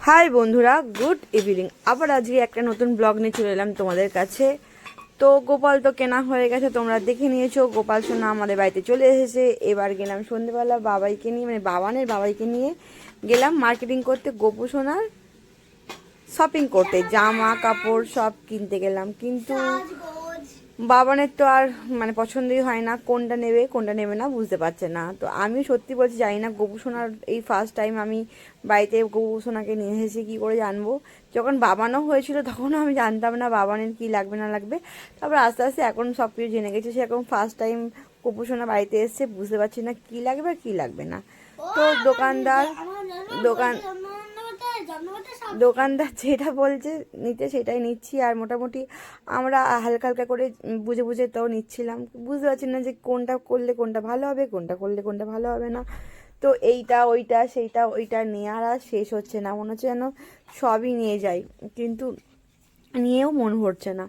High বন্ধুরা, good evening. আবার আজকে একটা নতুন ব্লগ নিয়ে চলে এলাম তোমাদের কাছে। তো গোপাল তো কেনা হয়ে গেছে, তোমরা দেখে নিয়েছো। গোপাল সোনা আমাদের বাড়িতে চলে এসেছে। এবার গেলাম সন্ধ্যেবেলা বাবাইকে নিয়ে, মানে বাবানের বাবাইকে নিয়ে গেলাম মার্কেটিং করতে, গোপু সোনার শপিং করতে, জামা কাপড় সব কিনতে গেলাম। কিন্তু বাবানের তো আর মানে পছন্দই হয় না, কোনটা নেবে কোনটা নেবে না বুঝতে পারছে না। তো আমি সত্যি বলছি জানি না, গোপু সোনার এই ফার্স্ট টাইম আমি বাড়িতে গোপু সোনাকে নিয়ে এসেছি, কী করে জানবো। যখন বাবানও হয়েছিল তখনও আমি জানতাম না বাবানের কী লাগবে না লাগবে। তারপর আস্তে আস্তে এখন সব কিছু জেনে গেছে। সেরকম ফার্স্ট টাইম গোপু সোনা বাড়িতে এসছে, বুঝতে পারছি না কী লাগবে আর কী লাগবে না। তো দোকানদার যেটা বলছে নিতে সেটাই নিচ্ছি। আর মোটামুটি আমরা হালকা হালকা করে বুঝে বুঝে তাও নিচ্ছিলাম, বুঝতে পারছি না যে কোনটা করলে কোনটা ভালো হবে, কোনটা করলে কোনটা ভালো হবে না। তো এইটা ওইটা সেইটা ওইটা নেওয়ার আর শেষ হচ্ছে না, মনে হচ্ছে যেন সবই নিয়ে যাই, কিন্তু নিয়েও মন ভরছে না।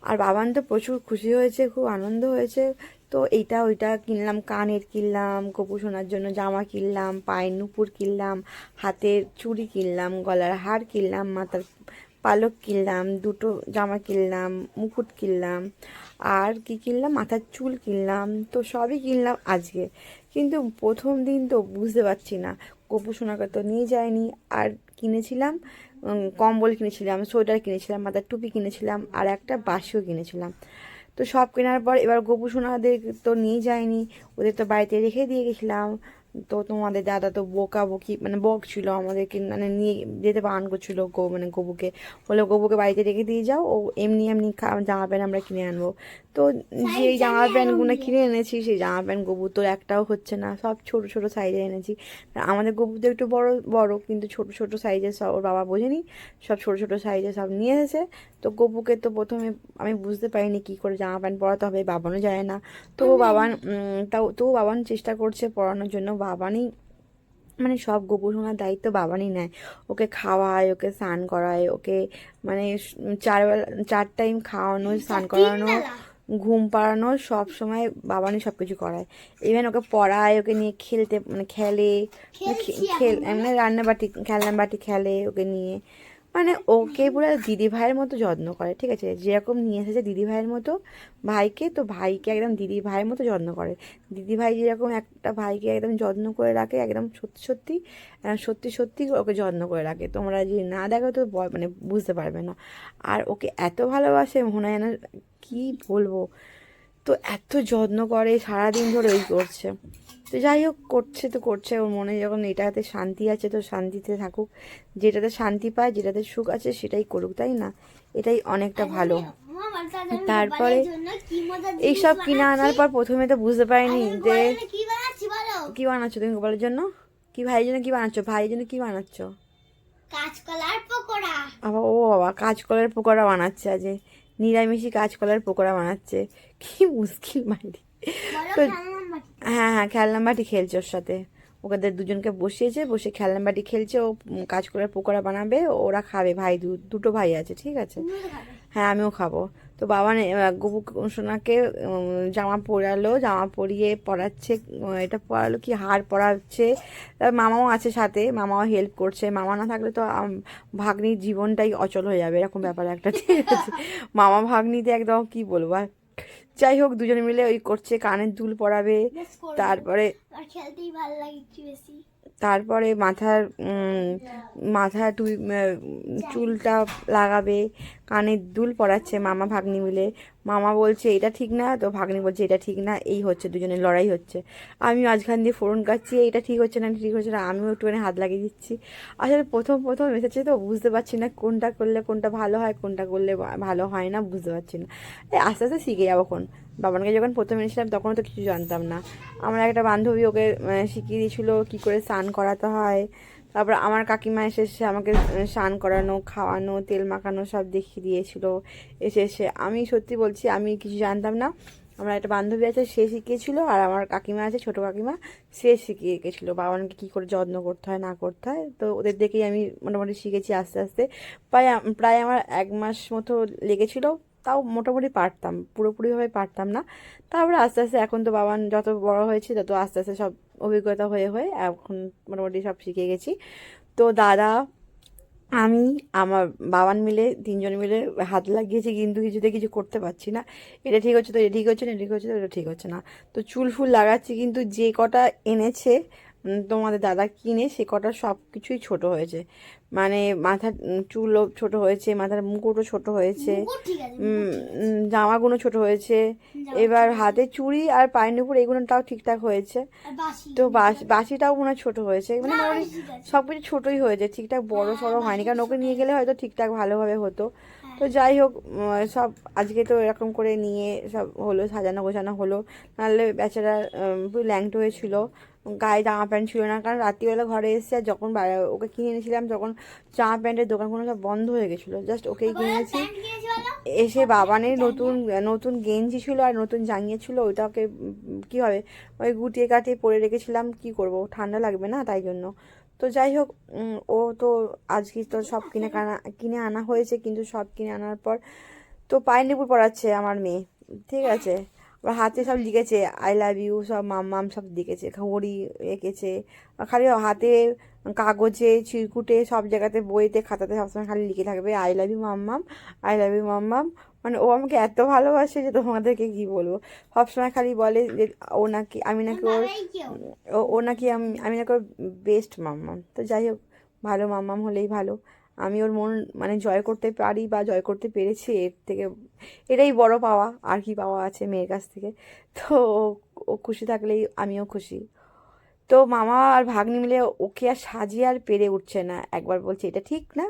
আর বাবান তো প্রচুর খুশি হয়েছে, খুব আনন্দ হয়েছে। তো এইটা ওইটা কিনলাম, কানের কিনলাম, গোপু সোনার জন্য জামা কিনলাম, পায়ের নুপুর কিনলাম, হাতের চুড়ি কিনলাম, গলার হার কিনলাম, মাথার পালক কিনলাম, দুটো জামা কিনলাম, মুকুট কিনলাম, আর কি কিনলাম, মাথার চুল কিনলাম। তো সবই কিনলাম আজকে। কিন্তু প্রথম দিন তো বুঝতে পারছি না, গোপু সোনাকে তো নিয়ে যায়নি। আর কিনেছিলাম কম্বল কিনেছিলাম, সোয়েটার কিনেছিলাম, মাথার টুপি কিনেছিলাম, আর একটা বাসিও কিনেছিলাম। তো সব কেনার পর এবার গোপু সোনাদের তো নিয়ে যায়নি, ওদের তো বাড়িতে রেখে দিয়ে গেছিলাম। তো তোমাদের দাদা তো বকাবকি মানে বক ছিল আমাদেরকে, মানে নিয়ে যেতে বারণ করছিল মানে গবুকে, বলে গবুকে বাড়িতে রেখে দিয়ে যাও, ও এমনি এমনি জামা প্যান্ট আমরা কিনে আনবো। তো যেই জামা প্যান্টগুলো কিনে এনেছি সেই জামা প্যান্ট গবু তো একটাও হচ্ছে না, সব ছোট ছোট সাইজে এনেছি। আমাদের গবু তো একটু বড় বড়, কিন্তু ছোট ছোট সাইজের সব ওর বাবা বোঝেনি, সব ছোট ছোট সাইজে সব নিয়ে এসেছে। তো গপুকে তো প্রথমে আমি বুঝতে পারিনি কী করে জামা প্যান্ট পরাতে হবে, বাবানও যায় না। তবু বাবান চেষ্টা করছে পরানোর জন্য। বাবানই মানে সব গোপু সোনার দায়িত্ব বাবানই নেয়, ওকে খাওয়ায়, ওকে স্নান করায়, ওকে মানে 4 টাইম খাওয়ানো, স্নান করানো, ঘুম পাড়ানো, সব সময় বাবানই সব কিছু করায়। ইভেন ওকে পড়ায়, ওকে নিয়ে খেলতে মানে খেলে, এমনি রান্নাবাটি খেলনা বাটি খেলে ওকে নিয়ে। মানে ওকে পুরো দিদি ভাইয়ের মতো যত্ন করে, ঠিক আছে। যেরকম নিয়ে এসেছে দিদি ভাইয়ের মতো ভাইকে, তো ভাইকে একদম দিদি ভাইয়ের মতো যত্ন করে। দিদি ভাই যেরকম একটা ভাইকে একদম যত্ন করে রাখে, একদম সত্যি সত্যি সত্যি সত্যি ওকে যত্ন করে রাখে। তোমরা যদি না দেখো তো মানে বুঝতে পারবে না। আর ওকে এত ভালোবাসে, মনে হয় না কী বলবো। তো এত যত্ন করে, সারাদিন ধরে ওই করছে। তো যাই হোক, করছে তো করছে, ওর মনে যখন এটাতে শান্তি আছে তো শান্তিতে থাকুক। যেটাতে শান্তি পায়, যেটাতে সুখ আছে সেটাই করুক, তাই না? এটাই অনেকটা ভালো। তারপরে এইসব কিনে আনার পর প্রথমে তো বুঝতে পারিনি যে কি বানাচ্ছ তুমি গোপালের জন্য, কি ভাইয়ের জন্য কি বানাচ্ছ, ভাইয়ের জন্য কি বানাচ্ছ? কাঁচকলার পকোড়া। আবার ও বাবা, কাঁচকলার পকোড়া বানাচ্ছে আজ, নিরামিষি কাঁচকলার পকোড়া বানাচ্ছে, কি মুশকিল মাইরি। তো হ্যাঁ হ্যাঁ, খেলনা বাটি খেলছে ওর সাথে, ওদের দুজনকে বসিয়েছে, বসে খেলনা বাটি খেলছে। ও কাঁচকলার পকোড়া বানাবে, ওরা খাবে, ভাই দুটো ভাই আছে, ঠিক আছে। হ্যাঁ, আমিও খাবো। তো বাবা গবু সোনাকে জামা পরালো, জামা পরিয়ে পরাচ্ছে, এটা পরালো কি হার পরাচ্ছে। তার মামাও আছে সাথে, মামাও হেল্প করছে। মামা না থাকলে তো ভাগ্নির জীবনটাই অচল হয়ে যাবে, এরকম ব্যাপার একটা, ঠিক আছে। মামা ভাগ্নিতে একদম কি বলবো আর। যাই হোক, দুজনে মিলে ওই করছে, কানের দুল পরাবে, তারপরে খেলতেই ভালো লাগে বেশি। তারপরে মাথা চুলটা লাগাবে, কানের দুল পরাচ্ছে মামা ভাগ্নি মিলে। মামা বলছে এটা ঠিক না, তো ভাগ্নি বলছে এটা ঠিক না, এই হচ্ছে, দুজনের লড়াই হচ্ছে। আমি মাঝখান দিয়ে ফোড়ন কাটছি, এটা ঠিক হচ্ছে না, ঠিক হচ্ছে না, আমিও একটুখানি হাত লাগিয়ে দিচ্ছি। আসলে প্রথম প্রথম এসেছে তো বুঝতে পারছি না কোনটা করলে কোনটা ভালো হয়, কোনটা করলে ভালো হয় না, বুঝতে পারছি না। আস্তে আস্তে শিখে যাবো। বাবানকে যখন প্রথম এনেছিলাম তখনও তো কিছু জানতাম না। আমার একটা বান্ধবী ওকে শিখিয়ে দিয়েছিলো কী করে স্নান করাতে হয়। তারপর আমার কাকিমা এসে আমাকে স্নান করানো, খাওয়ানো, তেল মাখানো সব দেখিয়ে দিয়েছিল এসে। আমি সত্যি বলছি, আমি কিছু জানতাম না। আমার একটা বান্ধবী আছে, সে শিখিয়েছিল, আর আমার কাকিমা আছে, ছোটো কাকিমা, সে শিখিয়ে গেছিলো বাবানকে কী করে যত্ন করতে হয় না করতে হয়। তো ওদের দেখেই আমি মোটামুটি শিখেছি আস্তে আস্তে। প্রায় আমার 1 মাস মতো লেগেছিলো, তাও মোটামুটি পারতাম, পুরোপুরিভাবে পারতাম না। তারপরে আস্তে আস্তে এখন তো বাবান যত বড় হয়েছে তত আস্তে আস্তে সব অভিজ্ঞতা হয়ে হয়ে এখন মোটামুটি সব শিখে গেছি। তো দাদা আমি আমার বাবান মিলে তিনজন মিলে হাত লাগিয়েছি, কিন্তু কিছুতে কিছু করতে পারছি না। এটা ঠিক হচ্ছে তো এটা ঠিক হচ্ছে না, এটা ঠিক হচ্ছে তো এটা ঠিক হচ্ছে না। তো চুল ফুল লাগাচ্ছি, কিন্তু যে কটা এনেছে তোমাদের দাদা কিনে, সে কটা সব কিছুই ছোট হয়েছে। মানে মাথার চুলও ছোট হয়েছে, মাথার মুকুটও ছোট হয়েছে, মুকুট ঠিক আছে, মুকুট ঠিক আছে, জামাগুলো ছোট হয়েছে। জামা এবার ঠিক আছে। হাতে চুড়ি আর পায়ের নুপুর এগুলোটাও ঠিকঠাক হয়েছে। আর বাসি তো ঠিক আছে। বাসিটাও মনে হয় ছোট হয়েছে, মানে না, মোটামুটি বাসি ঠিক আছে। সব কিছু ছোটোই হয়েছে, ঠিকঠাক বড় হ্যাঁ, সড়ো হয়নি, বাসি কারণ ওকে ছোট নিয়ে গেলে হয়তো ঠিকঠাক ভালোভাবে হতো। তো হ্যাঁ। যাই হোক, সব আজকে তো এরকম করে নিয়ে সব হলো, সাজানো গোছানো হলো। নাহলে বেচারা পুরো ল্যাংটো হয়েছিল, গায়ে জামা প্যান্ট ছিল না, কারণ রাত্রিবেলা ঘরে এসেছে। আর যখন ওকে কিনে এনেছিলাম, তখন জামা প্যান্টের দোকানগুলো সব বন্ধ হয়ে গেছিলো, জাস্ট ওকেই আবার কিনেছি। প্যান্ট কিনেছি বলো? এসে সব বাবানের নতুন জাঙ্গিয়া। নতুন গেঞ্জি ছিল আর নতুন জাঙ্গিয়া ছিল, ওইটাকে কী হবে, ওই গুটিয়ে কাটিয়ে পরে রেখেছিলাম, কি করব, ঠান্ডা লাগবে না তাই জন্য। তো যাই হোক, ও তো আজকে তো সব কিনে আনা হয়েছে, কিন্তু সব কিনে আনার পর তো পায়ের নুপুর পরাচ্ছে আমার মেয়ে, ঠিক আছে। আবার হাতে সব লিখেছে আই লাভ ইউ, সব মাম্মাম সব লিখেছে, ঘড়ি এঁকেছে। আর খালি হাতে, কাগজে, চিরকুটে, সব জায়গাতে, বইতে, খাতাতে সবসময় খালি লিখে থাকবে আই লাভ ইউ মাম্মাম, আই লাভ ইউ মাম্মাম। মানে ও আমাকে এত ভালোবাসে যে তোমাদেরকে কি বলবো। সবসময় খালি বলে যে ও নাকি, আমি নাকি ওর, বাবাই কেউ ও নাকি আমি নাকি ওর বেস্ট মাম্মাম। তো যাই হোক, ভালো মাম্মাম হলেই ভালো। আমি ওর মন মানে জয় করতে পারি বা জয় করতে পেরেছি, এর থেকে এটাই বড় পাওয়া। আর কি পাওয়া আছে মেয়ের কাছ থেকে। তো ও খুশি থাকলেই আমিও খুশি। তো মামা আর ভাগ্নি মিলে ওকে আর সাজিয়ে আর পেরে উঠছে না। একবার বলছে এটা ঠিক না,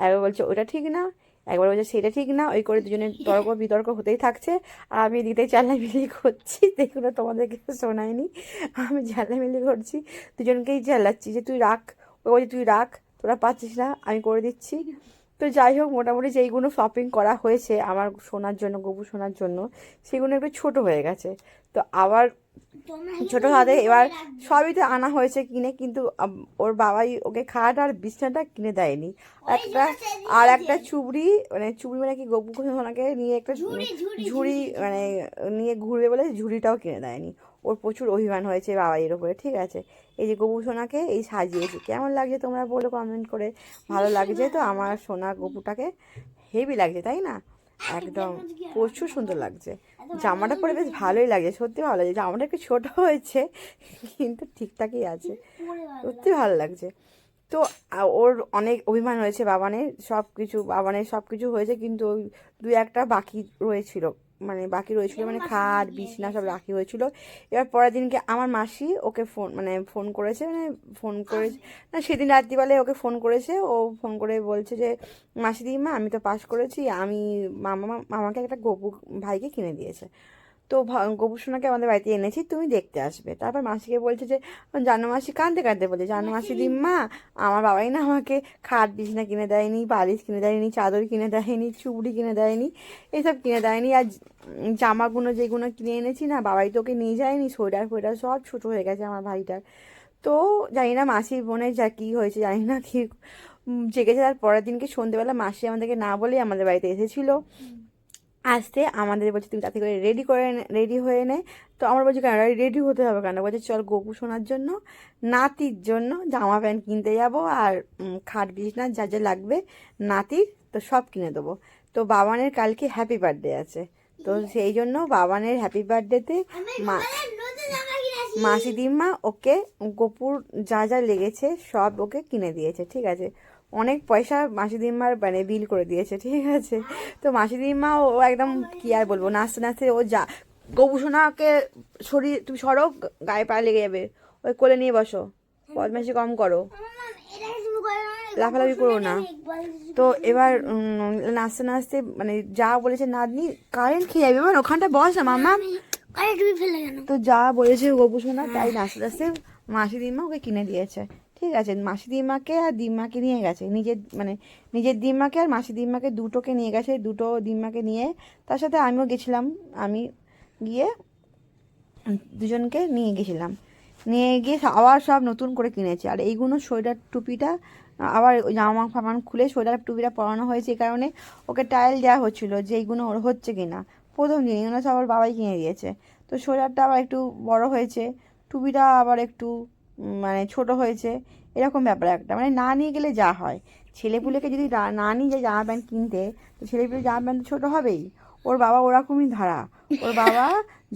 একবার বলছে ওটা ঠিক না, একবার বলছে সেটা ঠিক না, ওই করে দুজনের তর্ক বিতর্ক হতেই থাকছে। আর আমি এদিকে চেল্লামিলি করছি, দেখুন তোমাদেরকে শোনায়নি, আমি চেল্লামিলি করছি, দুজনকেই চেল্লাচ্ছি যে তুই রাখ। ও বলছে তুই রাখ, তোরা পাচ্ছিস না, আমি করে দিচ্ছি। তো যাই হোক, মোটামুটি যেইগুলো শপিং করা হয়েছে আমার সোনার জন্য, গবু সোনার জন্য, সেগুলো একটু ছোট হয়ে গেছে। তো আবার তোমরা ছোট কিন্তু হাতে হিসেব এবার করে রাখবে। সবই তো আনা হয়েছে কিনে, কিন্তু ওর বাবাই ওকে খাট আর বিছানাটা কিনে দেয়নি। ওই একটা, জন্য সে আর দিয়েছে। একটা চুবড়ি, মানে চুবড়ি মানে কি, গপু ওনাকে নিয়ে একটা ঝুড়ি ঝুড়ি ঝুড়ি, ঝুড়ি মানে ঝুড়ি। নিয়ে ঘুরবে বলে ঝুড়িটাও কিনে দেয়নি। ওর প্রচুর অভিমান হয়েছে বাবাইয়ের ওপরে, ঠিক আছে। এই যে গপু সোনাকে এই সাজিয়েছি, কেমন লাগছে তোমরা বলো কমেন্ট করে। ভালো ভীষণ লাগছে তো ভালো আমার লাগলো। সোনা গপুটাকে, হেভি লাগছে তাই না? একদম একদম কি আর প্রচুর রাখবো সুন্দর বলো? লাগছে। এত ভালো জামাটা পরে বেশ লাগছে যে ভালোই লাগছে, সত্যি ভালো লাগছে। জামাটা একটু ছোট হয়েছে, কিন্তু ঠিকঠাকই আছে, পরে ভালো সত্যি লাগছে। ভালো লাগছে। তো ওর অনেক অভিমান হয়েছে বাবানের, সব কিছু বাবানের সব কিছু হয়েছে, কিন্তু ওই দু একটা বাকি রয়েছিল, মানে বাকি রয়েছিল, যেমন মানে মাসি খাট দিয়ে বিছনা সব দিয়েছে। বাকি হয়েছিল। এবার পরের দিনকে আমার মাসি ওকে ফোন, মানে ফোন করেছে, মানে ফোন করে, আসবে। না সেদিন রাত্রিবেলায় ওকে ফোন করেছে। ও ফোন করে বলছে যে মাসি দিদিমা আমি তো পাস করেছি, আমি মামাকে একটা গপু ভাইকে কিনে দিয়েছে। তো গপু সোনাকে আমাদের বাড়িতে এনেছি, তুমি দেখতে আসবে। তারপর মাসিকে বলছে যে, জানো মাসি কাঁদতে কাঁদতে বলছে, জানো মাসি মাসি দিম্মা। দিম্মা, আমার বাবাই না আমাকে খাট বিছনা কিনে দেয়নি, বালিশ কিনে দেয়নি, চাদর কিনে দেয়নি, চুবড়ি কিনে দেয়নি, এসব কিনে দেয়নি। আর জামাগুলো যেগুলো কিনে এনেছি না, বাবাই তোকে নিয়ে যায়নি, সোয়েটার ফোয়েটার সব ছোটো হয়ে গেছে আমার ভাইটার। তো জানি না মাসির বোনের যা কী হয়েছে জানি না, কি জেগেছে। তার পরের দিনকে সন্ধ্যেবেলা মাসি আমাদেরকে না বলেই আমাদের বাড়িতে এসেছিল। আসতে আমাদের বলছে তুমি তাতে করে রেডি হয়ে নে। তো আমরা বলছি কেন রেডি হতে হবে কেন, বলছে চল গপু শোনার জন্য, নাতির জন্য জামা প্যান্ট কিনতে যাব, আর খাট বিছনা যা যা লাগবে নাতির, তো সব কিনে দেবো। তো বাবানের কালকে হ্যাপি বার্থডে আছে, তো সেই জন্য বাবানের হ্যাপি বার্থডেতে আমি মা বাবাদের নতুন জামা কিনেছি। মাসি দিম্মা ওকে গপুর যা যা লেগেছে সব ওকে কিনে দিয়েছে, ঠিক আছে। অনেক পয়সা মাসি দিম্মার মানে বিল করে দিয়েছে, ঠিক আছে। তো মাসি দিম্মা ও একদম কি আর বলবো, নাচতে নাচতে ও যা, গবু সোনাকে সরিয়ে তুমি সরো, গায়ে পায়ে লেগে যাবে, ওই কোলে নিয়ে বসো, বদমাইশি কম করো, এটা শুরু করে লাফালাফি করো না। তো এবার নাচতে নাচতে মানে যা বলেছে নাতনি, কারেন্ট খেয়ে যাবে, এবার ওখানটা বস না মামা। আরে তুমি ফেলে কেন? তো যা বলেছে গপু সোনা তাই নাচতে নাচতে মাসি দিম্মা ওকে কিনে দিয়েছে, ঠিক আছে। মাসি দিম্মাকে আর দিম্মাকে নিয়ে গেছে, নিজের মানে নিজের দিম্মাকে আর মাসি দিম্মাকে দুটোকে নিয়ে গেছে, দুটো দিম্মাকে নিয়ে, তার সাথে আমিও গেছিলাম। আমি গিয়ে দুজনকে নিয়ে গেছিলাম, নিয়ে গিয়ে আবার সব নতুন করে কিনেছি। আর এইগুলো সোয়েটার টুপিটা আবার ওই জামা ফামান খুলে সোয়েটার টুপিটা পরানো হয়েছে, এই কারণে ওকে ট্রায়াল দেওয়া হচ্ছিলো যে এইগুলো ওর হচ্ছে কিনা। প্রথম দিন এগুলো সব ওর বাবাই কিনে দিয়েছে। তো সোয়েটারটা আবার একটু বড় হয়েছে, টুপিটা আবার একটু মানে ছোট হয়েছে, এরকম ব্যাপার একটা, মানে না নিয়ে গেলে যা হয়। ছেলেপুলেকে যদি না নিয়ে যায় জামা প্যান্ট কিনতে, তো ছেলেপুলে জামা প্যান্ট তো ছোটো হবেই। ওর বাবা ওরকমই ধারা। ওর বাবা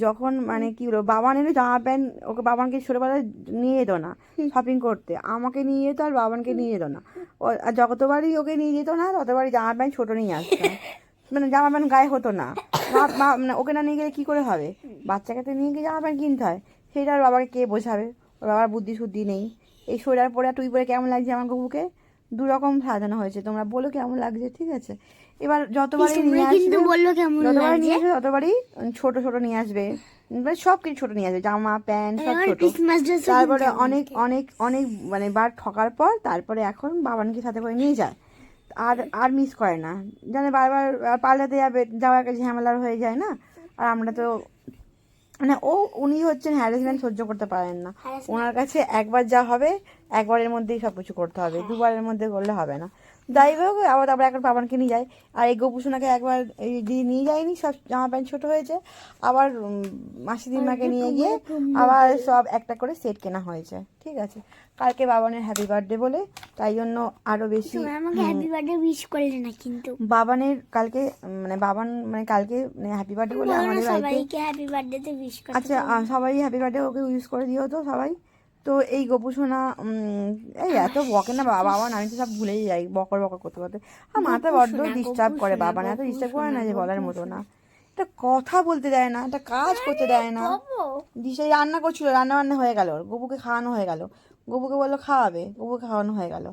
যখন মানে কি বলবো, বাবা নিলে জামা প্যান্ট, ওকে বাবানকে ছোটোবেলায় নিয়ে যেত না শপিং করতে, আমাকে নিয়ে যেত আর বাবানকে নিয়ে যেত না। ও আর যতবারই ওকে নিয়ে যেত না ততবারই জামা প্যান্ট ছোটো নিয়ে আসতাম, মানে জামা প্যান্ট গায়ে হতো না। মানে ওকে না নিয়ে গেলে কী করে হবে, বাচ্চাকে তো নিয়ে গিয়ে জামা প্যান্ট কিনতে হয়, সেটা আর বাবাকে কে বোঝাবে, ওর বাবার বুদ্ধি শুদ্ধি নেই। এই সোয়েটার পরে টুই পরে কেমন লাগছে আমার গবুকে, দু রকম সাজানো হয়েছে, তোমরা বলো কেমন লাগছে, ঠিক আছে। এবার যতবারই নিয়ে কিন্তু আসবে, বললো কেমন যতবারই নিয়ে লাগছে। আসবে ততবারই ছোট ছোট নিয়ে আসবে, মানে সব কিছু ছোট নিয়ে আসবে, জামা প্যান্ট সব এবার ছোট। ক্রিসমাস ড্রেস তারপরে অনেক অনেক অনেক মানে বার ঠকার পর তারপরে এখন বাবানকে সাথে করে নিয়ে যায়, আর আর মিস করে না, জানে বারবার পাল্টাতে যাওয়া একটা ঝামেলার হয়ে যায় না। আর আমরা তো মানে উনি হচ্ছেন হ্যারাসমেন্ট সহ্য করতে পারেন না, ওনার কাছে একবার যা হবে একবারের মধ্যেই সব কিছু করতে হবে, দুবারের মধ্যে করলে হবে না। যাই হোক, আবার তারপরে এখন বাবানকে নিয়ে যায়। আর এই গোপুসোনাকে একবার নিয়ে যায়নি, সব জামা প্যান্ট ছোটো হয়েছে, আবার মাসি দিদিমাকে নিয়ে গিয়ে আবার সব একটা করে সেট কেনা হয়েছে, ঠিক আছে। কালকে বাবানের হ্যাপি বার্থডে বলে, তাই জন্য আরও বেশি তোমরা আমাকে হ্যাপি বার্থডে উইশ করলে না কিন্তু। বাবানের কালকে মানে বাবান মানে কালকে মানে হ্যাপি বার্থডে বলে বলো না আমাদের বাড়িতে। সবাইকে হ্যাপি বার্থডে তে উইশ করতে। আচ্ছা সবাই হ্যাপি বার্থডে ওকে ইউজ করে দিও তো সবাই। তো এই গোপুসোনা এই এত বকে না বাবা, আমি তো সব ভুলেই যাই বকর বকর করতে করতে। আর মাথা বড্ড ডিস্টার্ব করে, বাবা না এত ডিস্টার্ব করে না যে বলার মতো না, একটা কথা বলতে দেয় না, একটা কাজ করতে দেয় না। দিশাই রান্না করছিল, রান্না বান্না হয়ে গেল, গবুকে খাওয়ানো হয়ে গেল, গবুকে বললো খাওয়াবে, গবুকে খাওয়ানো হয়ে গেল।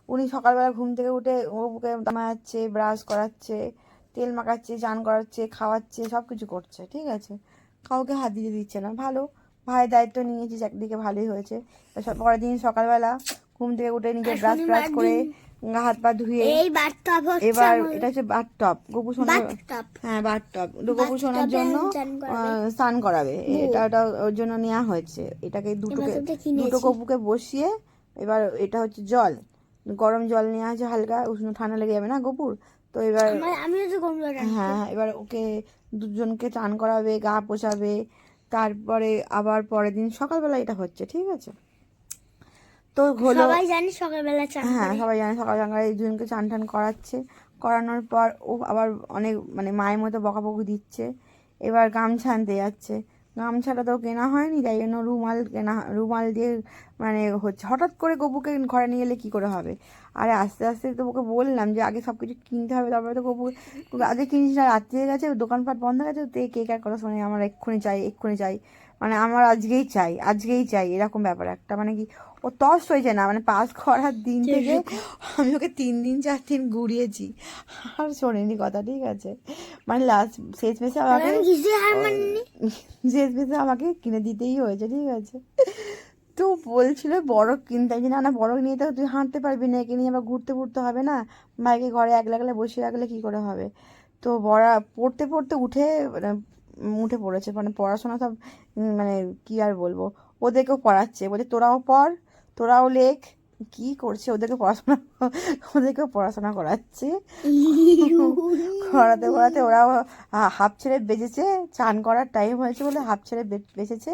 উনি সকালবেলা ঘুম থেকে উঠে গবুকে মাখাচ্ছে, ব্রাশ করাচ্ছে, তেল মাখাচ্ছে, চান করাচ্ছে, খাওয়াচ্ছে, সব কিছু করছে, ঠিক আছে। কাউকে হাত দিতে দিচ্ছে না, ভালো। ভাইয়ের দায়িত্ব নিয়েছিস একদিকে, ভালোই হয়েছে। পরের দিন সকালবেলা ঘুম থেকে উঠে নিজে ব্রাশ ব্রাশ করে হাত পা ধুয়ে, এই বাথটব হচ্ছে এবার এটা হচ্ছে বাথটব, গপু সোনা, বাথটব। হ্যাঁ বাথটব, গপু সোনার জন্য স্নান করাবে, এটা ওর জন্য নেওয়া হয়েছে। এটাকে দুটো গপুকে বসিয়ে, এবার এটা হচ্ছে জল, গরম জল নেওয়া আছে, হালকা উষ্ণ, ঠান্ডা লেগে যাবে না গপুর, তো এবার আমিও তো গরম জল হ্যাঁ এবার ওকে দুজনকে চান করাবে, গা পোছাবে, তারপরে আবার পরের দিন সকালবেলা এটা হচ্ছে, ঠিক আছে। তো হলো, সবাই জানি সকালবেলা চান হ্যাঁ করে। সবাই জানে সকাল সকাল এই দুজনকে চান টান করাচ্ছে, করানোর পর ও আবার অনেক মানে মায়ের মতো বকাবকি দিচ্ছে। এবার গামছা আনতে যাচ্ছে, গামছাটা তো কেনা হয়নি, তাই জন্য রুমাল দিয়ে মানে হচ্ছে। হঠাৎ করে গপুকে ঘরে নিয়ে এলে কী করে হবে, আরে আস্তে আস্তে তো ওকে বললাম যে আগে সব কিছু কিনতে হবে, তারপরে তো গপু আগে কিনিস না, রাত্রি হয়ে গেছে, দোকানপাট বন্ধ হয়ে গেছে, তো কেক আর কথা শুনে আমার এক্ষুনি চাই এক্ষুনি চাই, মানে আমার আজকেই চাই এরকম ব্যাপার একটা, মানে কি ও তস হয়েছে না, মানে পাস করার দিন থেকে আমি ওকে 3 দিন 4 দিন ঘুরিয়েছি, আর শোনেনি কথা, ঠিক আছে। মানে শেষমেশে আমাকে কিনে দিতেই হয়েছে, ঠিক আছে। তো বলছিল বড় কিনতে, যে না বড় নিয়ে তো তুই হাঁটতে পারবি না, একে নিয়ে আবার ঘুরতে হবে না, বাইকে ঘরে একলা বসিয়ে রাখলে কী করে হবে। তো পড়তে পড়তে উঠে পড়েছে, মানে পড়াশোনা সব মানে কি আর বলবো, ওদেরকেও পড়াচ্ছে, বলছে তোরাও পড়, তোরাও লেখ, কি করছে ওদেরকেও পড়াশোনা করাচ্ছে, করাতে ওরাও হাফ ছেড়ে বেজেছে, চান করার টাইম হয়েছে বলে হাফ ছেড়ে বেঁচেছে।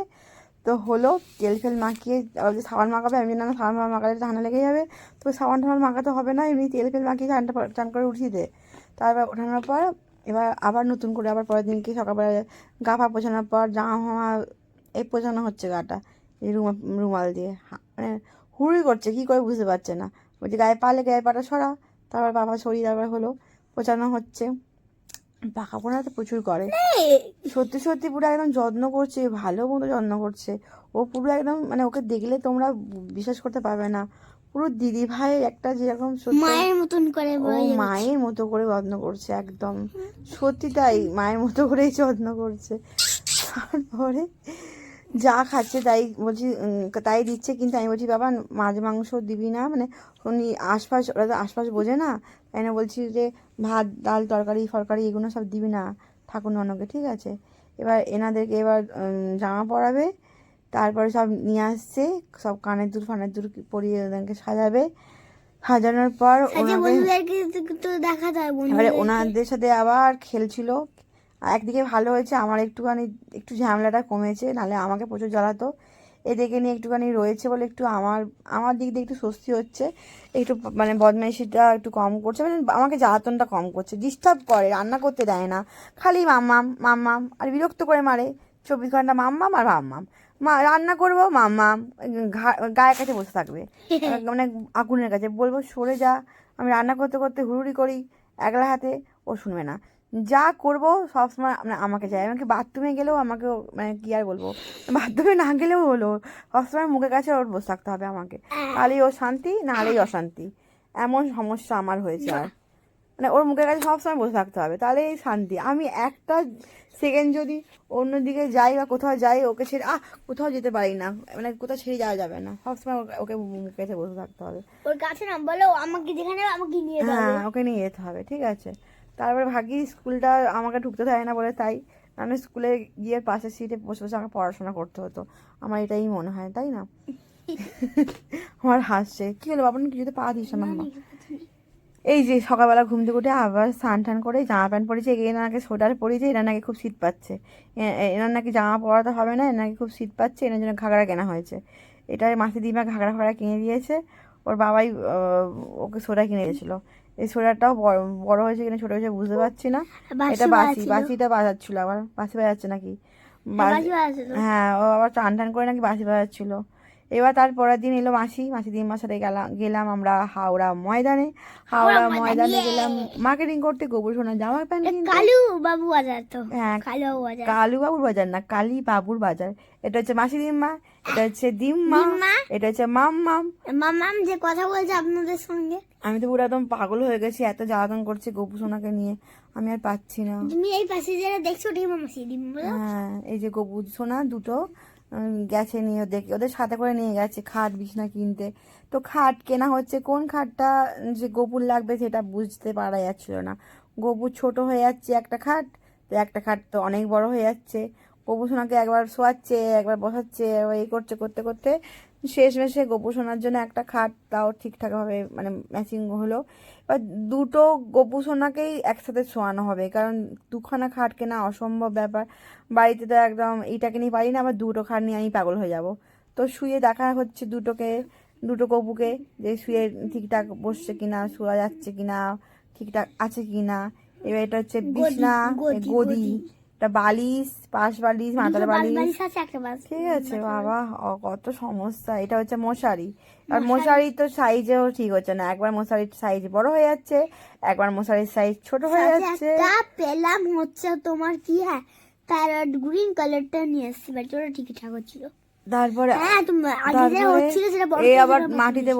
তো হলো, তেল ফেল মাখিয়ে যে সাবান মাখাবে, আমি না সাবান মাখালে ঠান্ডা লেগে যাবে, তো সাবান টাবান মাখাতে হবে না, এমনি তেল ফেল মাখিয়ে চান করে উঠিয়ে দে। তারপর ওঠানোর পর এবার আবার নতুন করে আবার পরের দিনকে সকালবেলা গা পা পোছানোর পর জামা এই পোছানো হচ্ছে গাটা, এই রুমাল দিয়ে, মানে হুড়ি করছে, কী করে বুঝতে পারছে না, বলছে গায়ে পাটা সরা, তারপর বাবা সরিয়ে তারপর হলো পোছানো হচ্ছে। পাখাপোনা তো প্রচুর করে, সত্যি সত্যি পুরো একদম যত্ন করছে, ভালো মতো যত্ন করছে। ও পুরো একদম মানে ওকে দেখলে তোমরা বিশ্বাস করতে পারবে না, পুরো দিদি ভাই একটা যেরকম মায়ের মতন করে, ও মায়ের মতো করে যত্ন করছে, একদম সত্যি তাই মায়ের মতো করেই যত্ন করছে। তারপরে যা খাচ্ছে তাই বলছি, তাই দিচ্ছে, কিন্তু আমি বলছি বাবা মাছ মাংস দিবি না, মানে উনি ওরা তো আশপাশ বোঝে না, তাই না বলছি যে ভাত ডাল তরকারি ফরকারি এগুলো সব দিবি না ঠাকুর ননকে, ঠিক আছে। এবার এনাদেরকে এবার জামা পরাবে, তারপরে সব নিয়ে আসছে, সব কানের দুল ফানের দুল পরিয়ে ওদেরকে সাজাবে, সাজানোর পর এবারে ওনাদের সাথে আবার খেলছিল। একদিকে ভালো হয়েছে, আমার একটু ঝামেলাটা কমেছে, নাহলে আমাকে প্রচুর জ্বালাতো। এদেরকে নিয়ে একটুখানি রয়েছে বলে একটু আমার দিক দিয়ে একটু স্বস্তি হচ্ছে, একটু মানে বদমাইশিটা একটু কম করছে, মানে আমাকে জ্বালাতনটা কম করছে, ডিস্টার্ব করে, রান্না করতে দেয় না, খালি মাম্মাম মাম্মাম আর বিরক্ত করে মারে, 24 ঘন্টা মাম্মাম আর মাম্মাম, রান্না করবো মাম্মাম, গায়ের কাছে বসে থাকবে, মানে আগুনের কাছে, বলবো সরে যা, আমি রান্না করতে করতে হুড়ুড়ি করি একলা হাতে, ও শুনবে না, যা করবো সবসময় মানে আমাকে চাই, আমাকে বাথরুমে গেলেও আমাকে মানে কি আর বলবো, বাথরুমে না গেলেও হলো, সবসময় মুখের কাছে ওর বসে থাকতে হবে আমাকে, খালি ও শান্তি না হলেই অশান্তি, এমন সমস্যা আমার হয়েছে। আর মানে ওর মুখের কাছে সবসময় বসে থাকতে হবে, তাহলে এই শান্তি, আমি একটা সেকেন্ড যদি অন্যদিকে যাই বা কোথাও যাই ওকে ছেড়ে কোথাও যেতে পারি না, মানে কোথাও ছেড়ে যাওয়া যাবে না, সবসময় ওকে মুখের কাছে বসে থাকতে হবে। ওর কাছে না বলো আমাকে যেখানে আমাকে নিয়ে যাবে। হ্যাঁ ওকে নিয়ে যেতে হবে, ঠিক আছে। তারপরে ভাগ্যি স্কুলটা আমাকে ঢুকতে দেয় না বলে, তাই আমি স্কুলে গিয়ে পাশের সিটে বসে বসে আমাকে পড়াশোনা করতে হতো, আমার এটাই মনে হয়, তাই না? আমার হাসছে, কি হলো বাবা, কিছুতে পা দিস না মাম্মা। এই যে সকালবেলা ঘুম থেকে উঠে আবার স্নান টান করে জামা প্যান্ট পরেছে, এনার নাকি সোয়েটার পরেছে, এনার নাকি খুব শীত পাচ্ছে, এনার নাকি জামা পরাতে হবে না, এনার নাকি খুব শীত পাচ্ছে, এনার জন্য ঘাগরা কেনা হয়েছে, এটা মাসি দিমা ঘাগরা ফাগড়া কিনে দিয়েছে, ওর বাবাই ওকে সোয়েটার কিনে দিয়েছিল, এই সোয়েটারটাও বড় হয়েছে কিনা ছোটো হয়েছে বুঝতে পারছি না, এটা বাসিটা বাজাচ্ছিল, আবার বাসি বাজাচ্ছে নাকি, হ্যাঁ ও আবার টান টান করে নাকি বাসি বাজাচ্ছিল। এবার তারপরের দিন এলো মাসি দিদিমার সাথে গেলাম আমরা হাওড়া ময়দানে গেলাম মার্কেটিং করতে, গোবর সোনার জামা প্যান্ট কিনতে। কালু বাবু বাজার তো, হ্যাঁ কালু বাজার, কালু বাবুর বাজার না, কালী বাবুর বাজার, এটা হচ্ছে মাসি দিম্মা, এটা হচ্ছে দিম্মা, এটা হচ্ছে মাম্মাম। মামাম যে কথা বলছে আপনাদের সঙ্গে, আমি তো পুরো একদম পাগল হয়ে গেছি, এত জ্বালাতন করছে গোপু সোনাকে নিয়ে, আমি আর পাচ্ছি না। তুমি এই পাশে যারা দেখছো ওটাই মাসি দিম বলো। হ্যাঁ এই যে গোপু সোনা দুটো গেছে নিয়ে, ওদের সাথে করে নিয়ে গেছে খাট বিছনা কিনতে, তো খাট কেনা হচ্ছে, কোন খাটটা যে গোপুর লাগবে সেটা বুঝতে পারা যাচ্ছিল না, গোপুর ছোট হয়ে যাচ্ছে একটা খাট, তো একটা খাট তো অনেক বড় হয়ে যাচ্ছে, গোপু সোনাকে একবার শোয়াচ্ছে একবার বসাচ্ছে, এই করতে করতে করতে শেষমেশে গোপু সোনার জন্য একটা খাট তাও ঠিকঠাকভাবে মানে ম্যাচিং হলো। এবার দুটো গোপু সোনাকেই একসাথে শোয়ানো হবে, কারণ দুখানা খাট কেনা অসম্ভব ব্যাপার, বাড়িতে তো একদম এইটাকে নিয়ে পারি না, আবার দুটো খাট নিয়ে আমি পাগল হয়ে যাব। তো শুয়ে দেখা হচ্ছে দুটো গপুকে, যে শুয়ে ঠিকঠাক বসছে কিনা, শোয়া যাচ্ছে কিনা, ঠিকঠাক আছে কিনা। এবার এটা হচ্ছে বিছনা, গদি, এটা বালিশ, পাশ বালিশ, মাথার বালিশ, ঠিক আছে বাবা কত সমস্যা। এটা হচ্ছে মশারি, আর মশারি তো সাইজেও ঠিক হচ্ছে না, একবার মশারির সাইজ বড় হয়ে যাচ্ছে, একবার মশারির সাইজ ছোট হয়ে যাচ্ছে। পেলাম হচ্ছে তোমার কি, হ্যাঁ প্যারট গ্রিন কালারটা নিয়ে এসেছি, বাট ওটা ঠিকঠাক হচ্ছিল। তারপরে এই আবার মাটিতে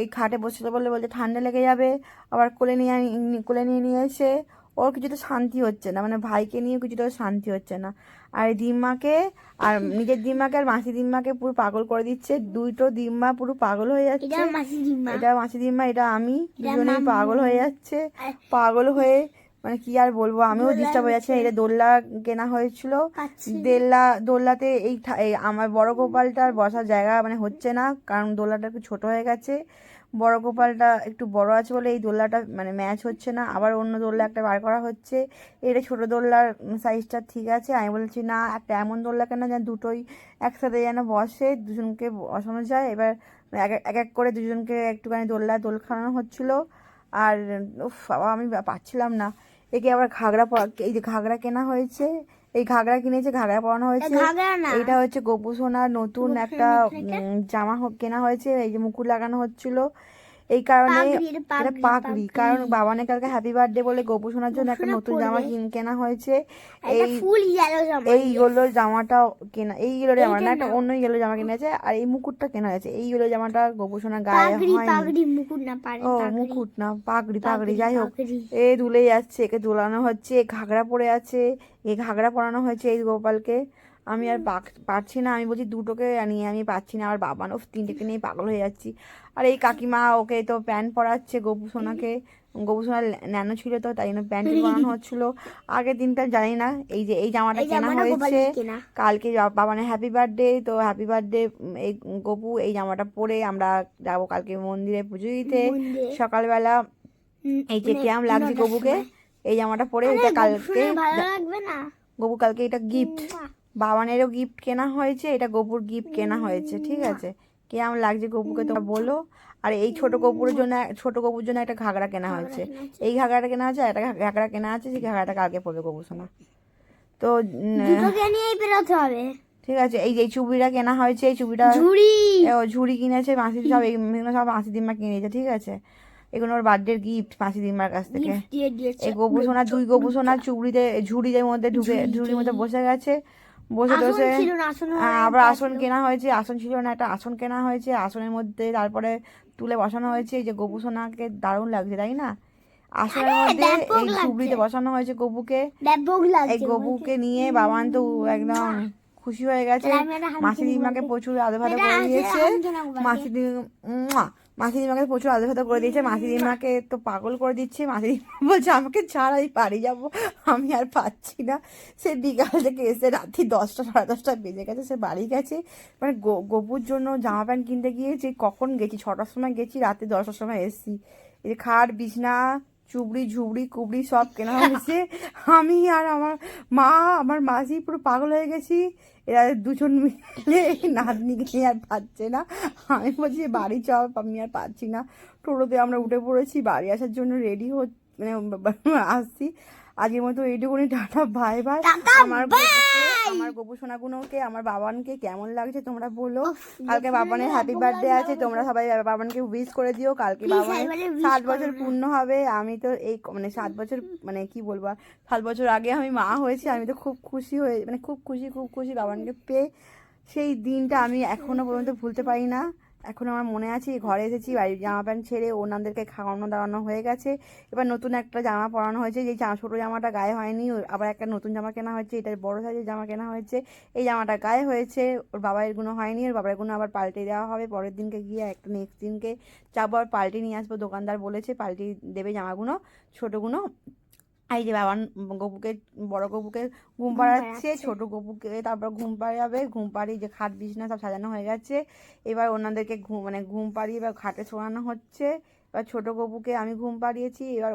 এই খাটে বসে বলতে ঠান্ডা লেগে যাবে, আবার কোলে নিয়ে এসে ওর কিছুটা শান্তি হচ্ছে না, মানে ভাইকে নিয়ে কিছুটা শান্তি হচ্ছে না, আর এই দিম্মাকে আর নিজের দিম্মাকে আর মাসি দিম্মাকে পুরো পাগল করে দিচ্ছে, দুটো দিম্মা পুরো পাগল হয়ে যাচ্ছে, এটা মাসি দিম্মা এটা আমি, দুজনেই পাগল হয়ে যাচ্ছে, পাগল হয়ে মানে কি আর বলবো, আমিও ডিস্টার্ব হয়ে যাচ্ছে। এটা দোলনা কেনা হয়েছিল, দোলনাতে এই আমার বড় গোপালটার বসার জায়গা মানে হচ্ছে না, কারণ দোলনাটা একটু ছোট হয়ে গেছে, বড় গোপালটা একটু বড় আছে বলে এই দোলনাটা মানে ম্যাচ হচ্ছে না, আবার অন্য দোলনা একটা বার করা হচ্ছে, এটা ছোট দোলনার সাইজটা ঠিক আছে, আমি বলছি না একটা এমন দোলনা কেনা যেন দুটোই একসাথে যেন বসে, দুজনকে বসানো যায়। এবার এক এক করে দুজনকে একটুখানি দোল খাওয়ানো হচ্ছিলো, আর বাবা আমি পাচ্ছিলাম না। একে আবার এই যে ঘাগরা কেনা হয়েছে, এই ঘাগরা কিনেছে, ঘাগরা পরানো হয়েছে, এইটা হচ্ছে গোপু সোনার নতুন একটা জামা কেনা হয়েছে, এই যে মুকুট লাগানো হচ্ছিল, এই কারণে এটা পাগড়ি, কারণ বাবানের কালকে হ্যাপি বার্থডে বলে গোপু সোনার জন্য একটা নতুন জামা কেনা হয়েছে, এই ইয়েলো জামাটাও কেনা, এই ইয়েলো জামা না একটা অন্য ইয়েলো জামা কিনেছে, আর এই মুকুটটা কেনা হয়েছে, এই ইয়েলো জামাটা গোপু সোনার গায়ে হয়নি, মুকুট না পাগড়ি যাই হোক, এ দুলে যাচ্ছে, একে দোলানো হচ্ছে, ঘাগরা পরে আছে, এই ঘাগরা পরানো হয়েছে এই গোপালকে, আমি আর পারছি না, আমি বলছি দুটোকে নিয়ে আমি পাচ্ছি না, আর বাবানও তিনটেকে নিয়ে পাগল হয়ে যাচ্ছি। আর এই কাকিমা ওকে তো প্যান্ট পরাচ্ছে গোপু সোনাকে, গোপু সোনার ন্যানো ছিল তো তাই জন্য প্যান্ট পরানো হচ্ছিল, আগের দিনটা জানি না। এই যে এই জামাটা কেনা হয়েছে কালকে বাবানের হ্যাপি বার্থডে, তো হ্যাপি বার্থডে এই গোপু এই জামাটা পরে আমরা যাবো কালকে মন্দিরে পুজো দিতে সকালবেলা। এই যে কেমন লাগছে গবুকে এই জামাটা পরে, এটা কালকে গবু কালকে এটা গিফট বাবানেরও গিফট কেনা হয়েছে, এটা গপুর গিফট কেনা হয়েছে, ঠিক আছে? কেমন লাগছে গপুকে তোমরা বলো। আর এই ছোট গপুর জন্য একটা ঘাগরা কেনা হয়েছে। এই ঘাগরাটা কেনা আছে, আর একটা ঘাগরা কেনা আছে, সেই ঘাগরাটা কালকে পরবে গপু সোনা। তো দুটোকে নিয়েই বেরোতে হবে। ঠিক আছে, এই যে চুড়িটা কেনা হয়েছে, এই চুড়িটা ঝুড়ি কিনেছে মাসি, সব এগুলো সব মাসি দিম্মা কিনেছে, ঠিক আছে? এগুলো ওর বার্থডে গিফট মাসি দিম্মার কাছ থেকে। এই গপু সোনা, দুই গপু সোনা ঝুড়ির মধ্যে ঢুকে ঝুড়ির মধ্যে বসে গেছে, বসে বসে আবার আসন কেনা হয়েছে, আসন ছিল না, একটা আসন কেনা হয়েছে, আসনের মধ্যে তারপরে তুলে বসানো হয়েছে। এই যে গপু সোনাকে দারুণ লাগছে, তাই না? আসনের মধ্যে এই ঝুড়িতে বসানো হয়েছে গপুকে। এই গপুকে নিয়ে বাবান তো একদম খুশি হয়ে গেছে। মাসি দিদিমাকে প্রচুর আদর ভাদা করে দিয়েছে, মাসি দিদিমাকে প্রচুর আদর ভাদা করে দিয়েছে। মাসি দিদিমাকে তো পাগল করে দিচ্ছে। মাসি দিদিমা বলছে আমাকে ছাড়াই বাড়ি যাবো, আমি আর পাচ্ছি না। সে বিকাল থেকে এসে রাত্রি 10টা 10:30 বেজে গেছে, সে বাড়ি গেছে। মানে গপুর জন্য জামা প্যান্ট কিনতে গিয়েছি, কখন গেছি, 6টার সময় গেছি, রাতে 10টার সময় এসেছি। এই যে খাট বিছনা চুবড়ি ঝুবড়ি কুবড়ি সব কেনা হয়েছে। আমি আর আমার মা, আমার মাসি পুরো পাগল হয়ে গেছি। এরা দুজন মিলে নাতনিকে নিয়ে আর পাচ্ছে না। আমি বলছি বাড়ি যাও, আমি আর পাচ্ছি না। টোটোতে আমরা উঠে পড়েছি, বাড়ি আসার জন্য রেডি মানে আসছি। আজকের মতো এইটুকুনি, টাটা বাই বাই। আমার গপু সোনাগুনোকে, আমার বাবানকে কেমন লাগছে তোমরা বলো। কালকে বাবানের হ্যাপি বার্থডে আছে, তোমরা সবাই বাবানকে উইশ করে দিও। কালকে বাবানের 7 বছর পূর্ণ হবে। আমি তো এই মানে 7 বছর, মানে কি বলবো, 7 বছর আগে আমি মা হয়েছি। আমি তো খুব খুশি মানে খুব খুশি বাবানকে পেয়ে। সেই দিনটা আমি এখনো পর্যন্ত ভুলতে পারি না। এখন আমার মনে আছে, ঘরে এসেছি, বাড়ির জামা প্যান্ট ছেড়ে ওনাদেরকে খাওয়ানো দাওয়ানো হয়ে গেছে। এবার নতুন একটা জামা পরানো হয়েছে, যে ছোটো জামাটা গায়ে হয়নি, আবার একটা নতুন জামা কেনা হয়েছে, এটা বড় সাইজের জামা কেনা হয়েছে। এই জামাটা গায়ে হয়েছে, ওর বাবার গুলো হয়নি, ওর বাবার গুলো আবার পাল্টে দেওয়া হবে পরের দিনকে গিয়ে। একটা নেক্সট দিনকে যাবো, আর পাল্টে নিয়ে আসবো, দোকানদার বলেছে পাল্টে দেবে জামাগুলো, ছোটোগুলো। এই যে বাবান গপুকে, বড় গপুকে ঘুম পাড়াচ্ছে, ছোট গপুকে তারপর ঘুম পাড়াবে। ঘুম পাড়িয়ে যে খাট বিছনা সব সাজানো হয়ে গেছে। এবার ওনাদেরকে ঘুম পাড়িয়ে এবার খাটে শোয়ানো হচ্ছে। এবার ছোট গপুকে আমি ঘুম পাড়িয়েছি, এবার